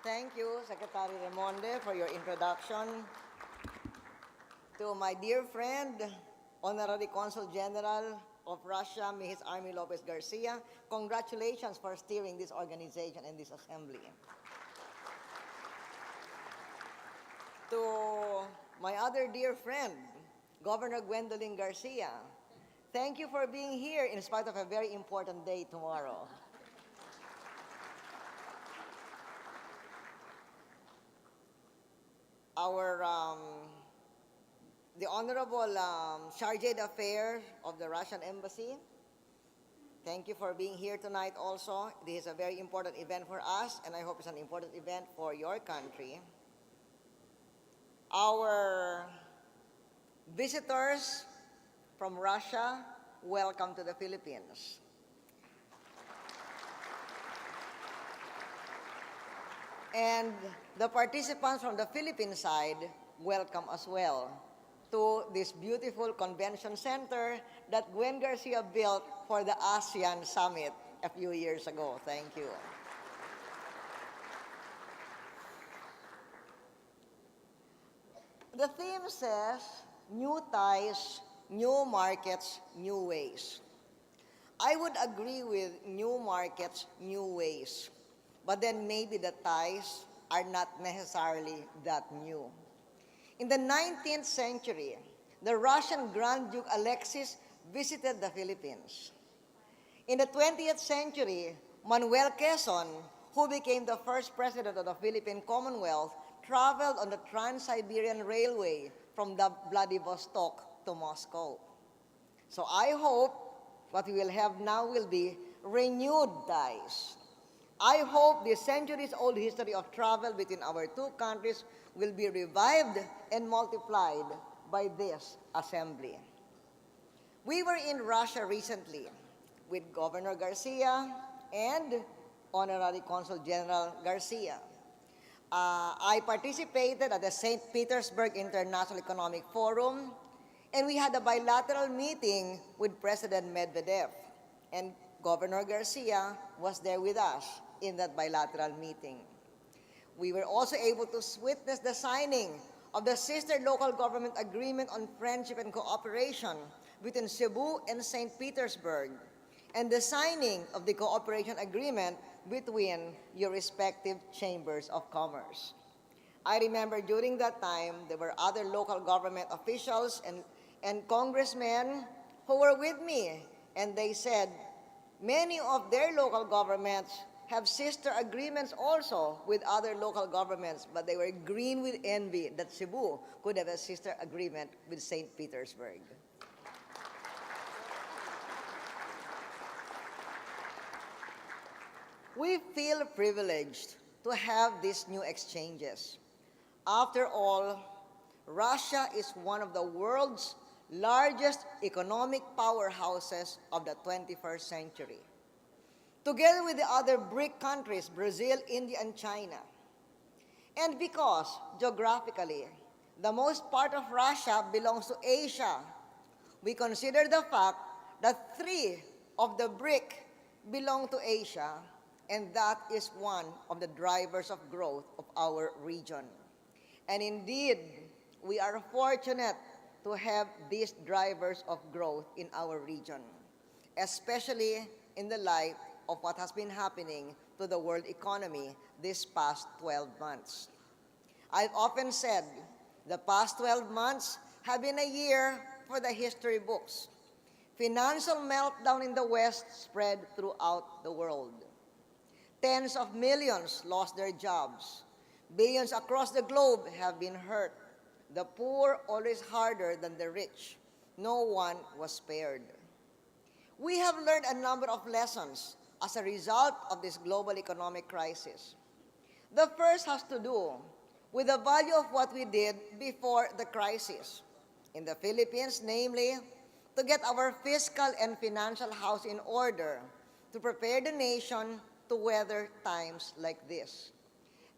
Thank you, Secretary Remonde, for your introduction. To my dear friend, Honorary Consul General of Russia, Mrs. Army Lopez Garcia, congratulations for steering this organization and this assembly. To my other dear friend, Governor Gwendolyn Garcia, thank you for being here in spite of a very important day tomorrow. The Honorable Charge d'Affaires of the Russian Embassy, thank you for being here tonight also. This is a very important event for us, and I hope it's an important event for your country. Our visitors from Russia, welcome to the Philippines. And the participants from the Philippine side, welcome as well to this beautiful convention center that Gwen Garcia built for the ASEAN Summit a few years ago. Thank you. The theme says, new ties, new markets, new ways. I would agree with new markets, new ways. But then maybe the ties are not necessarily that new. In the 19th century, the Russian Grand Duke Alexis visited the Philippines. In the 20th century, Manuel Quezon, who became the first president of the Philippine Commonwealth, traveled on the Trans-Siberian Railway from Vladivostok to Moscow. So I hope what we will have now will be renewed ties. I hope the centuries-old history of travel between our two countries will be revived and multiplied by this assembly. We were in Russia recently with Governor Garcia and Honorary Consul General Garcia. I participated at the St. Petersburg International Economic Forum, and we had a bilateral meeting with President Medvedev, and Governor Garcia was there with us in that bilateral meeting. We were also able to witness the signing of the Sister Local Government Agreement on Friendship and Cooperation between Cebu and St. Petersburg, and the signing of the Cooperation Agreement between your respective chambers of commerce. I remember during that time, there were other local government officials and congressmen who were with me, and they said many of their local governments have sister agreements also with other local governments, but they were green with envy that Cebu could have a sister agreement with St. Petersburg. We feel privileged to have these new exchanges. After all, Russia is one of the world's largest economic powerhouses of the 21st century, together with the other BRIC countries, Brazil, India, and China. And because, geographically, the most part of Russia belongs to Asia, we consider the fact that 3 of the BRIC belong to Asia, and that is one of the drivers of growth of our region. And indeed, we are fortunate to have these drivers of growth in our region, especially in the light of what has been happening to the world economy this past 12 months. I've often said the past 12 months have been a year for the history books. Financial meltdown in the West spread throughout the world. Tens of millions lost their jobs. Billions across the globe have been hurt. The poor always harder than the rich. No one was spared. We have learned a number of lessons as a result of this global economic crisis. The first has to do with the value of what we did before the crisis. In the Philippines, namely, to get our fiscal and financial house in order to prepare the nation to weather times like this.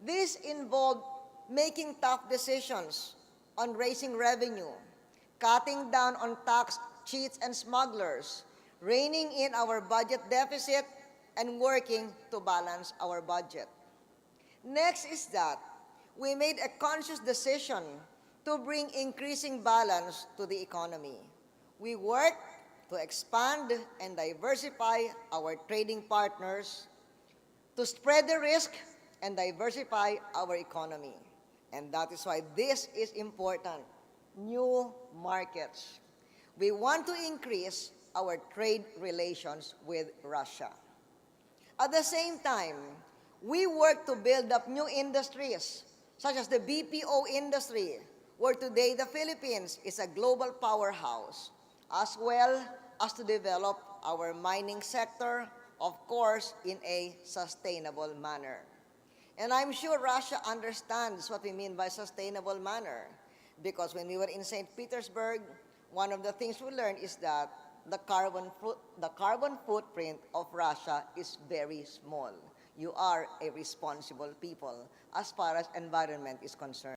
This involved making tough decisions on raising revenue, cutting down on tax cheats and smugglers, reining in our budget deficit, and working to balance our budget. Next is that we made a conscious decision to bring increasing balance to the economy. We worked to expand and diversify our trading partners, to spread the risk and diversify our economy. And that is why this is important. New markets. We want to increase our trade relations with Russia. At the same time, we work to build up new industries, such as the BPO industry, where today the Philippines is a global powerhouse, as well as to develop our mining sector, of course, in a sustainable manner. And I'm sure Russia understands what we mean by sustainable manner, because when we were in St. Petersburg, one of the things we learned is that the carbon footprint of Russia is very small. You are a responsible people as far as environment is concerned.